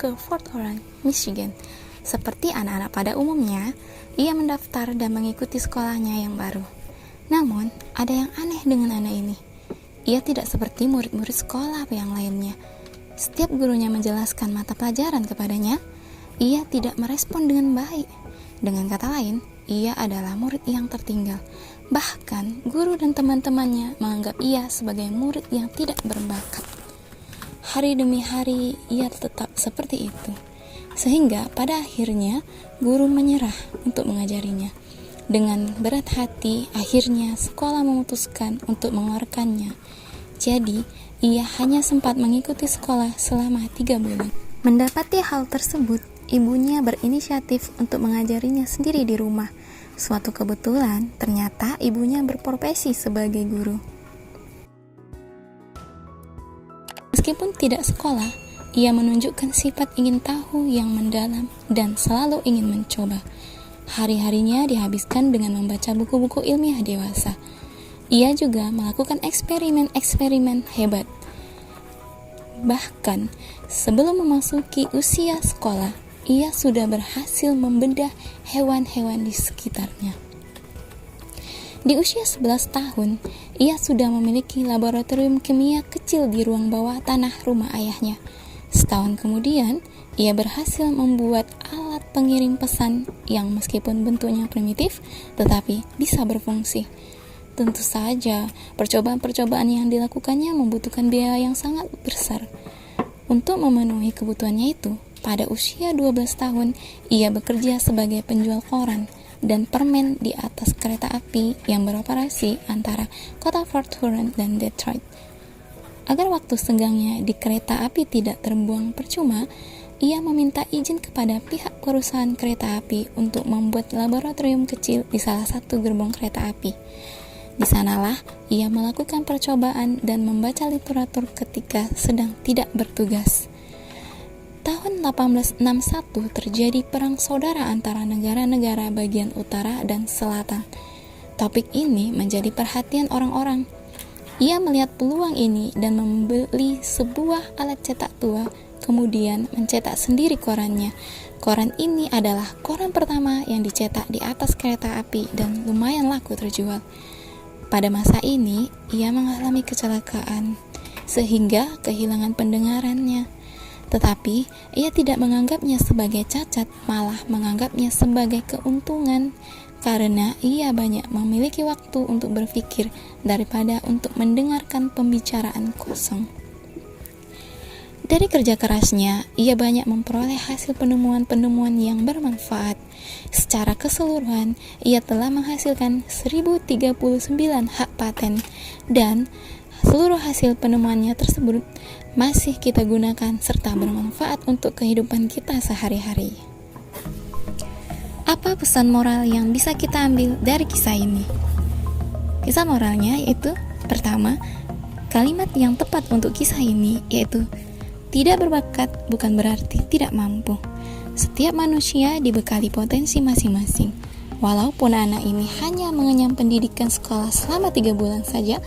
ke Fort Orange, Michigan. Seperti anak-anak pada umumnya, ia mendaftar dan mengikuti sekolahnya yang baru. Namun, ada yang aneh dengan anak ini. Ia tidak seperti murid-murid sekolah yang lainnya. Setiap gurunya menjelaskan mata pelajaran kepadanya, ia tidak merespon dengan baik. Dengan kata lain, ia adalah murid yang tertinggal. Bahkan, guru dan teman-temannya menganggap ia sebagai murid yang tidak berbakat. Hari demi hari, ia tetap seperti itu. Sehingga pada akhirnya, guru menyerah untuk mengajarinya. Dengan berat hati, akhirnya sekolah memutuskan untuk mengeluarkannya. Jadi, ia hanya sempat mengikuti sekolah selama 3 bulan. Mendapati hal tersebut, ibunya berinisiatif untuk mengajarinya sendiri di rumah. Suatu kebetulan, ternyata ibunya berprofesi sebagai guru. Meskipun tidak sekolah, ia menunjukkan sifat ingin tahu yang mendalam dan selalu ingin mencoba. Hari-harinya dihabiskan dengan membaca buku-buku ilmiah dewasa. Ia juga melakukan eksperimen-eksperimen hebat. Bahkan, sebelum memasuki usia sekolah, ia sudah berhasil membedah hewan-hewan di sekitarnya. Di usia 11 tahun, ia sudah memiliki laboratorium kimia kecil di ruang bawah tanah rumah ayahnya. Setahun kemudian, ia berhasil membuat alat pengirim pesan yang meskipun bentuknya primitif, tetapi bisa berfungsi. Tentu saja, percobaan-percobaan yang dilakukannya membutuhkan biaya yang sangat besar. Untuk memenuhi kebutuhannya itu, pada usia 12 tahun, ia bekerja sebagai penjual koran dan permen di atas kereta api yang beroperasi antara kota Fort Orange dan Detroit. Agar waktu senggangnya di kereta api tidak terbuang percuma, ia meminta izin kepada pihak perusahaan kereta api untuk membuat laboratorium kecil di salah satu gerbong kereta api. Di sanalah ia melakukan percobaan dan membaca literatur ketika sedang tidak bertugas. Tahun 1861 terjadi perang saudara antara negara-negara bagian utara dan selatan. Topik ini menjadi perhatian orang-orang. Ia melihat peluang ini dan membeli sebuah alat cetak tua, kemudian mencetak sendiri korannya. Koran ini adalah koran pertama yang dicetak di atas kereta api dan lumayan laku terjual. Pada masa ini, ia mengalami kecelakaan, sehingga kehilangan pendengarannya. Tetapi, ia tidak menganggapnya sebagai cacat, malah menganggapnya sebagai keuntungan, karena ia banyak memiliki waktu untuk berpikir daripada untuk mendengarkan pembicaraan kosong. Dari kerja kerasnya, ia banyak memperoleh hasil penemuan-penemuan yang bermanfaat. Secara keseluruhan, ia telah menghasilkan 1039 hak paten, dan seluruh hasil penemuannya tersebut masih kita gunakan serta bermanfaat untuk kehidupan kita sehari-hari. Apa pesan moral yang bisa kita ambil dari kisah ini? Kisah moralnya yaitu, pertama, kalimat yang tepat untuk kisah ini yaitu, tidak berbakat bukan berarti tidak mampu. Setiap manusia dibekali potensi masing-masing. Walaupun anak ini hanya mengenyam pendidikan sekolah selama 3 bulan saja,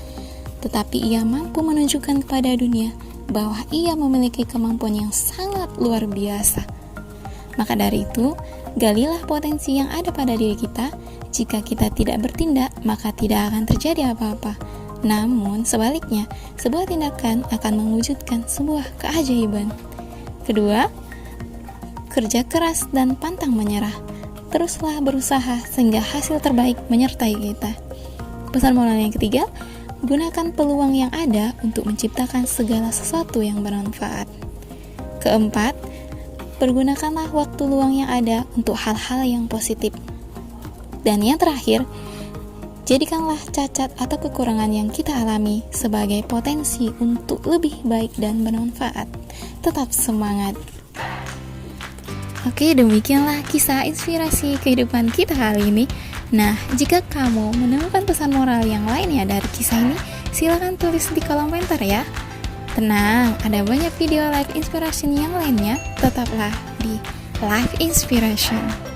tetapi ia mampu menunjukkan kepada dunia bahwa ia memiliki kemampuan yang sangat luar biasa. Maka dari itu, galilah potensi yang ada pada diri kita. Jika kita tidak bertindak, maka tidak akan terjadi apa-apa. Namun, sebaliknya, sebuah tindakan akan mewujudkan sebuah keajaiban. Kedua, kerja keras dan pantang menyerah. Teruslah berusaha sehingga hasil terbaik menyertai kita. Pesan moral yang ketiga, gunakan peluang yang ada untuk menciptakan segala sesuatu yang bermanfaat. Keempat, pergunakanlah waktu luang yang ada untuk hal-hal yang positif. Dan yang terakhir, jadikanlah cacat atau kekurangan yang kita alami sebagai potensi untuk lebih baik dan bermanfaat. Tetap semangat. Oke, demikianlah kisah inspirasi kehidupan kita kali ini. Nah, jika kamu menemukan pesan moral yang lainnya dari kisah ini, silakan tulis di kolom komentar ya. Tenang, ada banyak video life inspiration yang lainnya. Tetaplah di Life Inspiration.